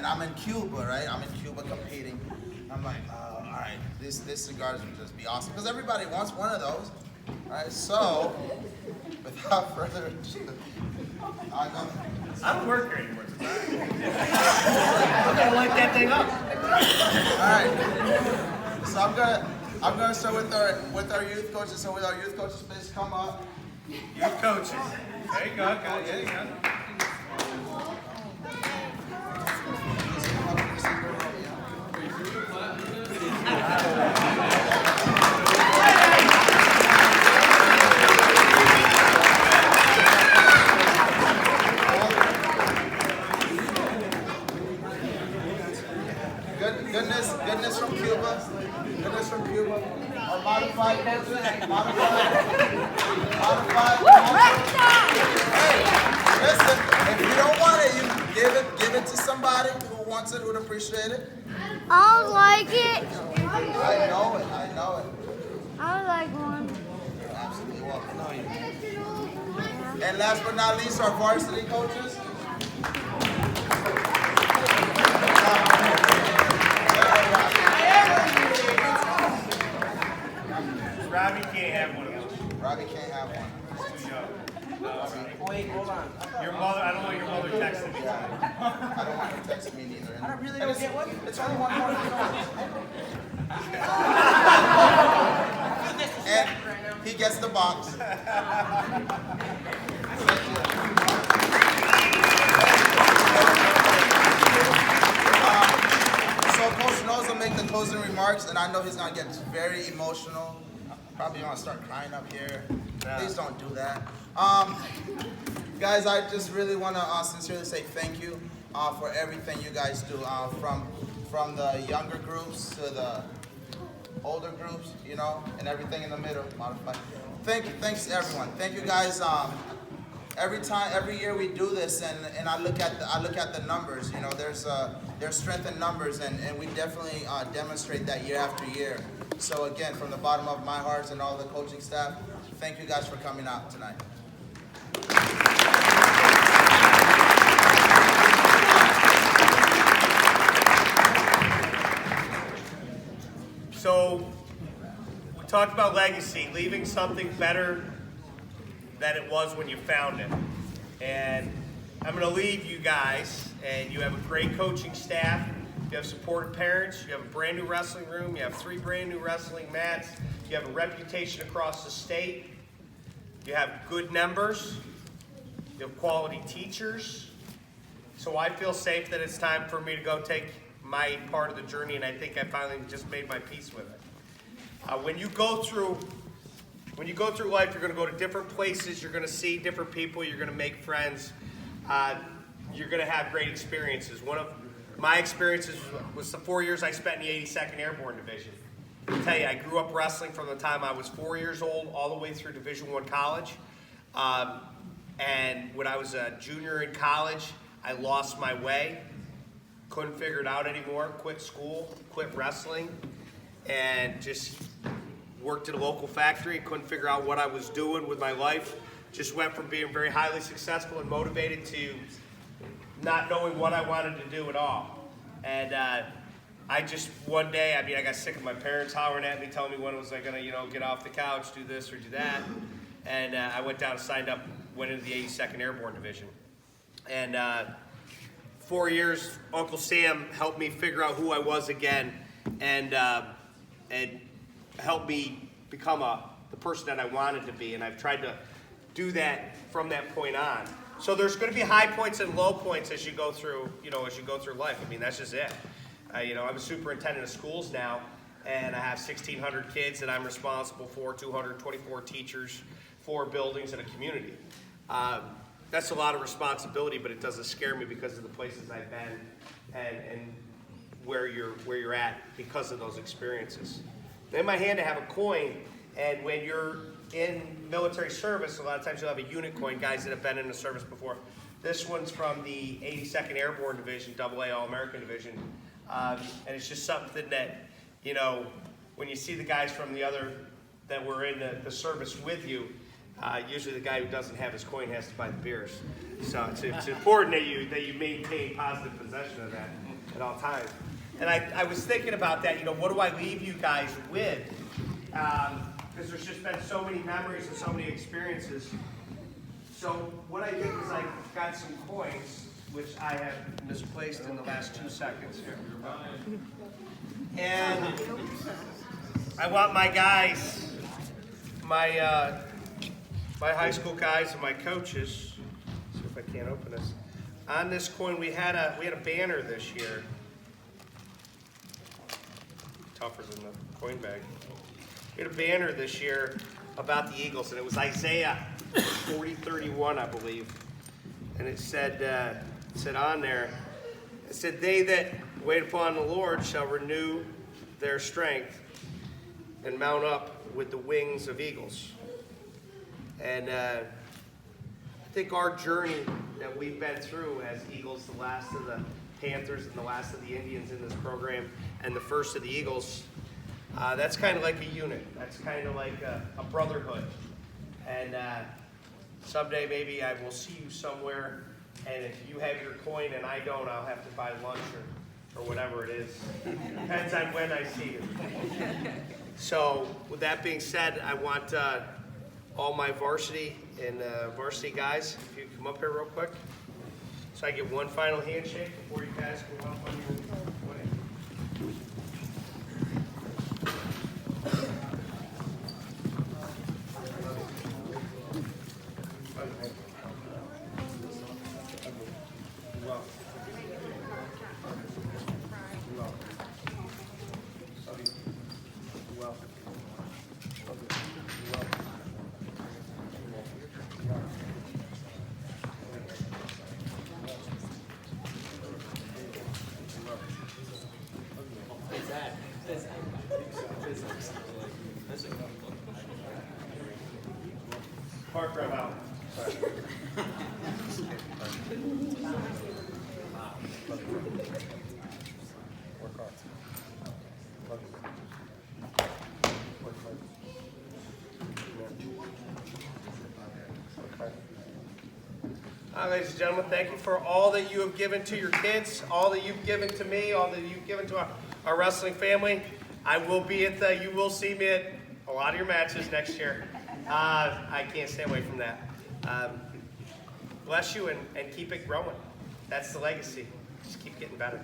and I'm in Cuba, right? I'm in Cuba competing. I'm like, all right, this cigars would just be awesome because everybody wants one of those, right? So, without further ado, I don't work here anymore. I'm gonna light that thing up. All right. So I'm gonna start with our youth coaches. So with our youth coaches, please come up. Youth coaches. There you go. There you go. Goodness from Cuba. Goodness from Cuba. Our modified coaches. Hey, listen, if you don't want it, you give it to somebody who wants it, who would appreciate it. I don't like it. I know it. I would like one. You're absolutely welcome. And last but not least, our varsity coaches. Robbie can't have one of those. Robbie can't have one. He's too young. Wait, hold on. Your mother, I don't want your mother texting me tonight. I don't want her to text me neither. I really don't get one. It's only one more. And he gets the box. So Coach Knows will make the closing remarks, and I know he's gonna get very emotional. Probably gonna start crying up here. Please don't do that. Guys, I just really want to sincerely say thank you for everything you guys do, from the younger groups to the older groups, you know, and everything in the middle. Modified. Thanks everyone. Thank you guys. Every year we do this, and I look at the numbers. You know, there's strength in numbers, and we definitely demonstrate that year after year. So again, from the bottom of my heart and all the coaching staff, thank you guys for coming out tonight. So, we talked about legacy, leaving something better than it was when you found it. And I'm going to leave you guys, and you have a great coaching staff, you have supportive parents, you have a brand new wrestling room, you have 3 brand new wrestling mats, you have a reputation across the state, you have good members, you have quality teachers. So I feel safe that it's time for me to go take my part of the journey, and I think I finally just made my peace with it. When you go through life, you're going to go to different places, you're going to see different people, you're going to make friends, you're going to have great experiences. One of my experiences was the 4 years I spent in the 82nd Airborne Division. I tell you, I grew up wrestling from the time I was 4 years old all the way through Division I college. And when I was a junior in college, I lost my way, couldn't figure it out anymore, quit school, quit wrestling, and just worked at a local factory, couldn't figure out what I was doing with my life. Just went from being very highly successful and motivated to not knowing what I wanted to do at all. And I just, one day, I got sick of my parents hollering at me, telling me when was I gonna, get off the couch, do this or do that. And I went down and signed up, went into the 82nd Airborne Division. And 4 years, Uncle Sam helped me figure out who I was again, and helped me become the person that I wanted to be. And I've tried to do that from that point on. So there's going to be high points and low points as you go through, life. That's just it. I'm a superintendent of schools now, and I have 1,600 kids that I'm responsible for, 224 teachers, 4 buildings, and a community. That's a lot of responsibility, but it doesn't scare me because of the places I've been and where you're at because of those experiences. In my hand, I have a coin, and when you're in military service, a lot of times you'll have a unit coin, guys that have been in the service before. This one's from the 82nd Airborne Division, AA All-American Division, and it's just something that, when you see the guys from the other that were in the service with you, Usually the guy who doesn't have his coin has to buy the beers. So it's important that you maintain positive possession of that at all times. And I was thinking about that, what do I leave you guys with? Because there's just been so many memories and so many experiences. So what I did was I got some coins, which I have misplaced in the last 2 seconds here. And I want my guys, my high school guys and my coaches, see if I can't open this. On this coin, we had a banner this year. Tougher than the coin bag. We had a banner this year about the Eagles, and it was Isaiah 40:31, I believe. And it said on there, it said, "They that wait upon the Lord shall renew their strength and mount up with the wings of eagles." And I think our journey that we've been through as Eagles, the last of the Panthers and the last of the Indians in this program, and the first of the Eagles, that's kind of like a unit. That's kind of like a brotherhood. And someday maybe I will see you somewhere, and if you have your coin and I don't, I'll have to buy lunch or whatever it is. Depends on when I see you. So with that being said, I want all my varsity and varsity guys, if you come up here real quick. So I get one final handshake before you guys go up on your way. Park right out. Ladies and gentlemen, thank you for all that you have given to your kids, all that you've given to me, all that you've given to our wrestling family. I will be you will see me at a lot of your matches next year. I can't stay away from that. Bless you and keep it growing. That's the legacy. Just keep getting better.